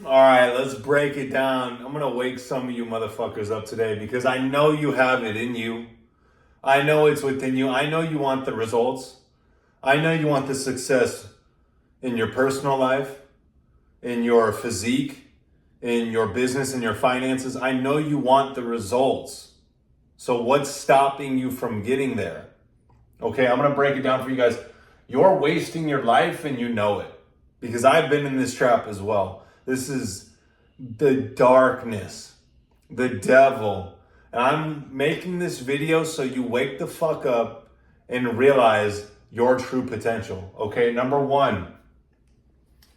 All right, let's break it down. I'm going to wake some of you motherfuckers up today because I know you have it in you. I know it's within you. I know you want the results. I know you want the success in your personal life, in your physique, in your business, in your finances. I know you want the results. So what's stopping you from getting there? Okay, I'm going to break it down for you guys. You're wasting your life and you know it because I've been in this trap as well. This is the darkness, the devil. And I'm making this video so you wake the fuck up and realize your true potential. Okay, number one,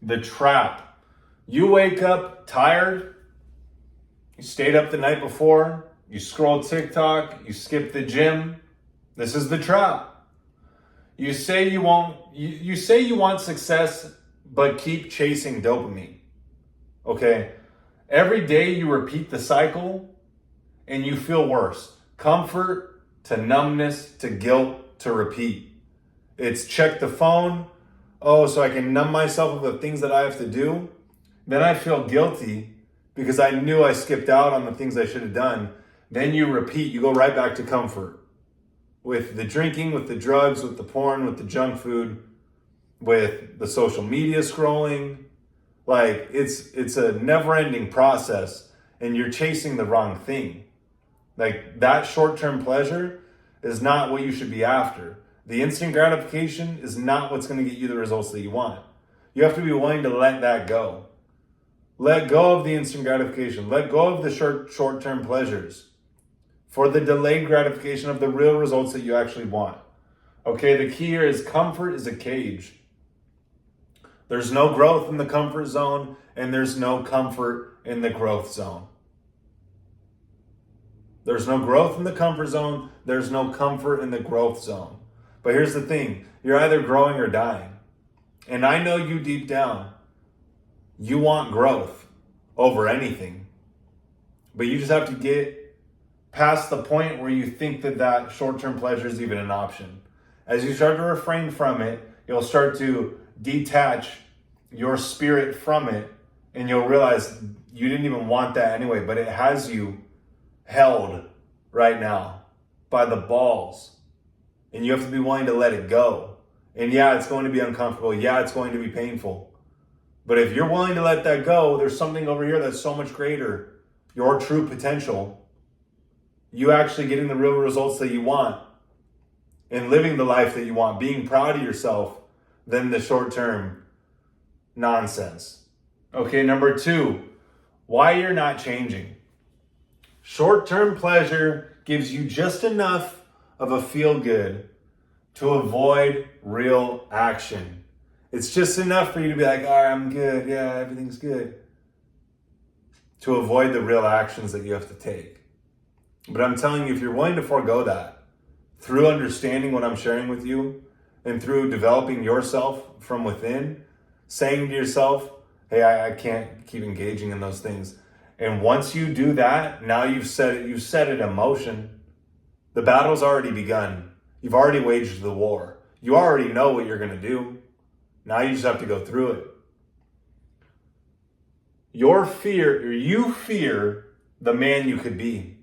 the trap. You wake up tired, you stayed up the night before, you scroll TikTok, you skip the gym. This is the trap. You say you want success, but keep chasing dopamine. Okay? Every day you repeat the cycle and you feel worse. Comfort to numbness to guilt to repeat. It's check the phone. Oh, so I can numb myself of the things that I have to do. Then I feel guilty because I knew I skipped out on the things I should have done. Then you repeat, you go right back to comfort. With the drinking, with the drugs, with the porn, with the junk food, with the social media scrolling. Like it's a never-ending process and you're chasing the wrong thing. Like that short-term pleasure is not what you should be after. The instant gratification is not what's going to get you the results that you want. You have to be willing to let that go. Let go of the instant gratification. Let go of the short-term pleasures for the delayed gratification of the real results that you actually want. Okay, the key here is comfort is a cage. There's no growth in the comfort zone, and there's no comfort in the growth zone. There's no growth in the comfort zone, there's no comfort in the growth zone. But here's the thing, you're either growing or dying. And I know you deep down, you want growth over anything. But you just have to get past the point where you think that short-term pleasure is even an option. As you start to refrain from it, you'll start to detach your spirit from it and you'll realize you didn't even want that anyway, but it has you held right now by the balls. And you have to be willing to let it go. And yeah, it's going to be uncomfortable. Yeah, it's going to be painful. But if you're willing to let that go, there's something over here that's so much greater. Your true potential. You actually getting the real results that you want and living the life that you want, being proud of yourself than the short-term nonsense. Okay, number two, why you're not changing. Short-term pleasure gives you just enough of a feel-good to avoid real action. It's just enough for you to be like, all right, I'm good. Yeah, everything's good. To avoid the real actions that you have to take. But I'm telling you, if you're willing to forego that through understanding what I'm sharing with you and through developing yourself from within, saying to yourself, hey, I can't keep engaging in those things. And once you do that, now you've set it in motion. The battle's already begun. You've already waged the war. You already know what you're going to do. Now you just have to go through it. You fear the man you could be.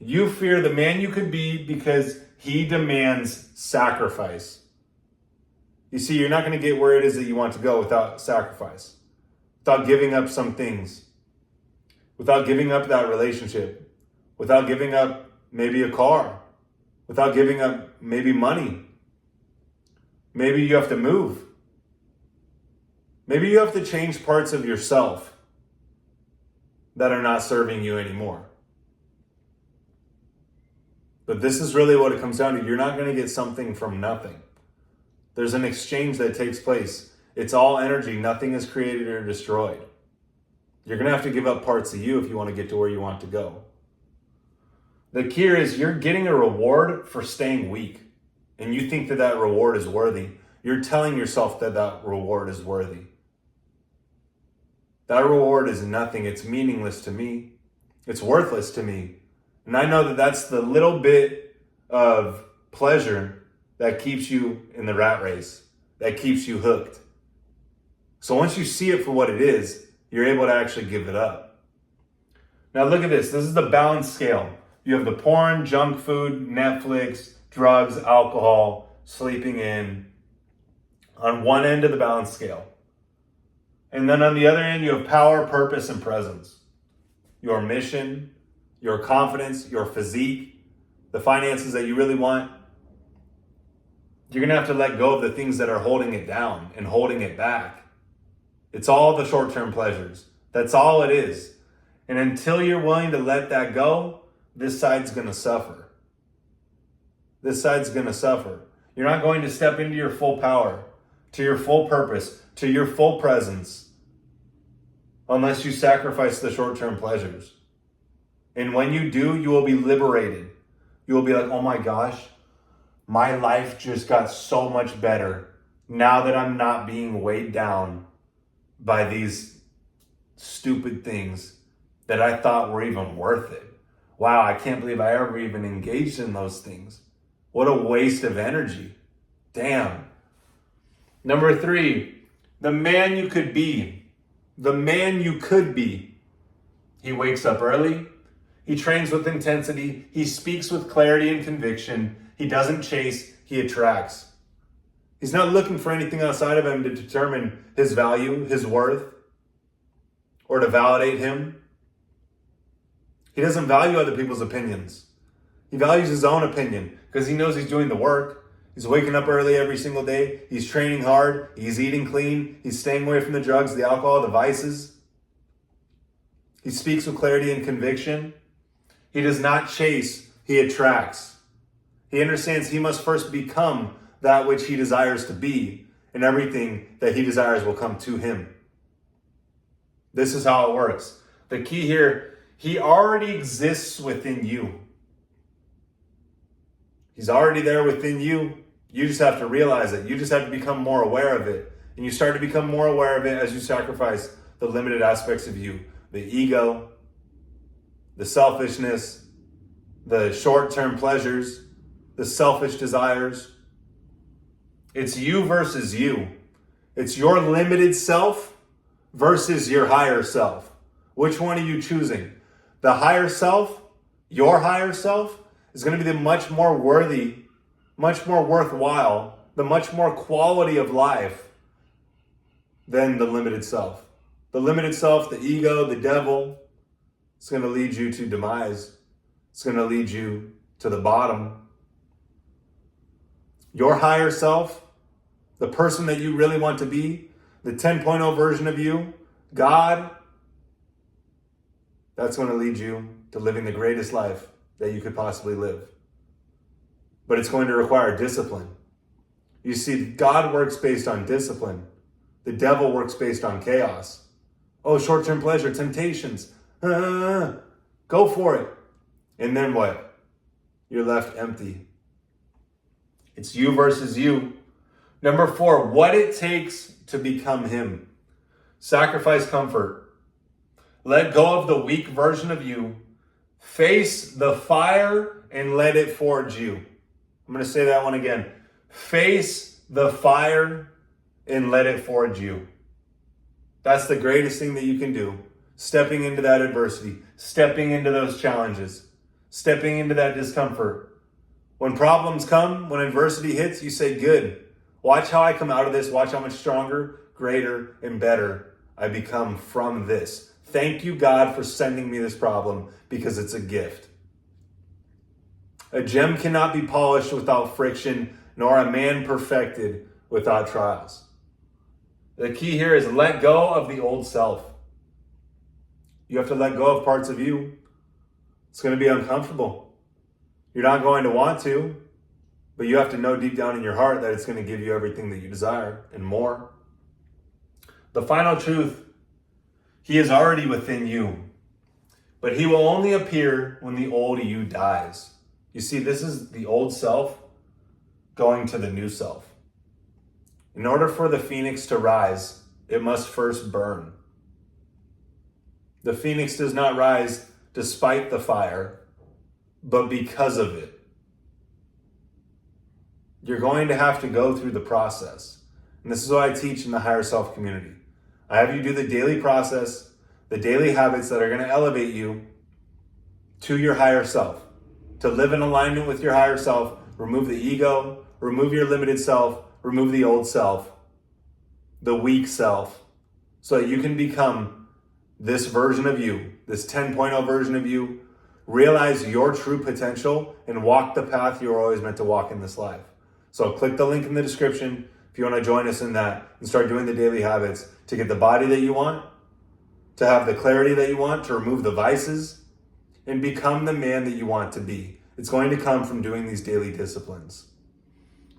You fear the man you could be because he demands sacrifice. You see, you're not going to get where it is that you want to go without sacrifice, without giving up some things, without giving up that relationship, without giving up maybe a car, without giving up maybe money. Maybe you have to move. Maybe you have to change parts of yourself that are not serving you anymore. But this is really what it comes down to. You're not going to get something from nothing. There's an exchange that takes place. It's all energy. Nothing is created or destroyed. You're going to have to give up parts of you if you want to get to where you want to go. The key is you're getting a reward for staying weak. And you think that reward is worthy. You're telling yourself that reward is worthy. That reward is nothing. It's meaningless to me. It's worthless to me. And I know that that's the little bit of pleasure that keeps you in the rat race, that keeps you hooked. So once you see it for what it is, you're able to actually give it up. Now look at this. This is the balance scale. You have the porn, junk food, Netflix, drugs, alcohol, sleeping in on one end of the balance scale. And then on the other end, you have power, purpose, and presence. Your mission, your confidence, your physique, the finances that you really want. You're going to have to let go of the things that are holding it down and holding it back. It's all the short-term pleasures. That's all it is. And until you're willing to let that go, this side's going to suffer. This side's going to suffer. You're not going to step into your full power, to your full purpose, to your full presence, unless you sacrifice the short-term pleasures. And when you do, you will be liberated. You will be like, oh my gosh, my life just got so much better now that I'm not being weighed down by these stupid things that I thought were even worth it. Wow, I can't believe I ever even engaged in those things. What a waste of energy. Damn. Number 3, the man you could be. The man you could be. He wakes up early. He trains with intensity. He speaks with clarity and conviction. He doesn't chase, he attracts. He's not looking for anything outside of him to determine his value, his worth, or to validate him. He doesn't value other people's opinions. He values his own opinion because he knows he's doing the work. He's waking up early every single day. He's training hard. He's eating clean. He's staying away from the drugs, the alcohol, the vices. He speaks with clarity and conviction. He does not chase, he attracts. He understands he must first become that which he desires to be, and everything that he desires will come to him. This is how it works. The key here, he already exists within you. He's already there within you. You just have to realize it. You just have to become more aware of it. And you start to become more aware of it as you sacrifice the limited aspects of you. The ego, the selfishness, the short-term pleasures, the selfish desires. It's you versus you. It's your limited self versus your higher self. Which one are you choosing? The higher self, your higher self, is going to be the much more worthy, much more worthwhile, the much more quality of life than the limited self. The limited self, the ego, the devil, it's going to lead you to demise. It's going to lead you to the bottom. Your higher self, the person that you really want to be, the 10.0 version of you, God, that's going to lead you to living the greatest life that you could possibly live. But it's going to require discipline. You see, God works based on discipline. The devil works based on chaos. Oh, short-term pleasure, temptations. Go for it. And then what? You're left empty. It's you versus you. Number 4, what it takes to become him. Sacrifice comfort. Let go of the weak version of you. Face the fire and let it forge you. I'm going to say that one again. Face the fire and let it forge you. That's the greatest thing that you can do. Stepping into that adversity, stepping into those challenges, stepping into that discomfort. When problems come, when adversity hits, you say, good. Watch how I come out of this. Watch how much stronger, greater, and better I become from this. Thank you, God, for sending me this problem because it's a gift. A gem cannot be polished without friction, nor a man perfected without trials. The key here is let go of the old self. You have to let go of parts of you. It's going to be uncomfortable. You're not going to want to, but you have to know deep down in your heart that it's going to give you everything that you desire and more. The final truth, he is already within you, but he will only appear when the old you dies. You see, this is the old self going to the new self. In order for the phoenix to rise, it must first burn. The phoenix does not rise despite the fire, but because of it. You're going to have to go through the process. And this is what I teach in the Higher Self community. I have you do the daily process, the daily habits that are going to elevate you to your higher self, to live in alignment with your higher self, remove the ego, remove your limited self, remove the old self, the weak self, so that you can become this version of you, this 10.0 version of you, realize your true potential and walk the path you're always meant to walk in this life. So click the link in the description if you want to join us in that and start doing the daily habits to get the body that you want, to have the clarity that you want, to remove the vices, and become the man that you want to be. It's going to come from doing these daily disciplines.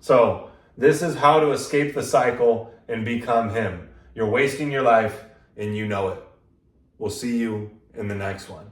So this is how to escape the cycle and become him. You're wasting your life and you know it. We'll see you in the next one.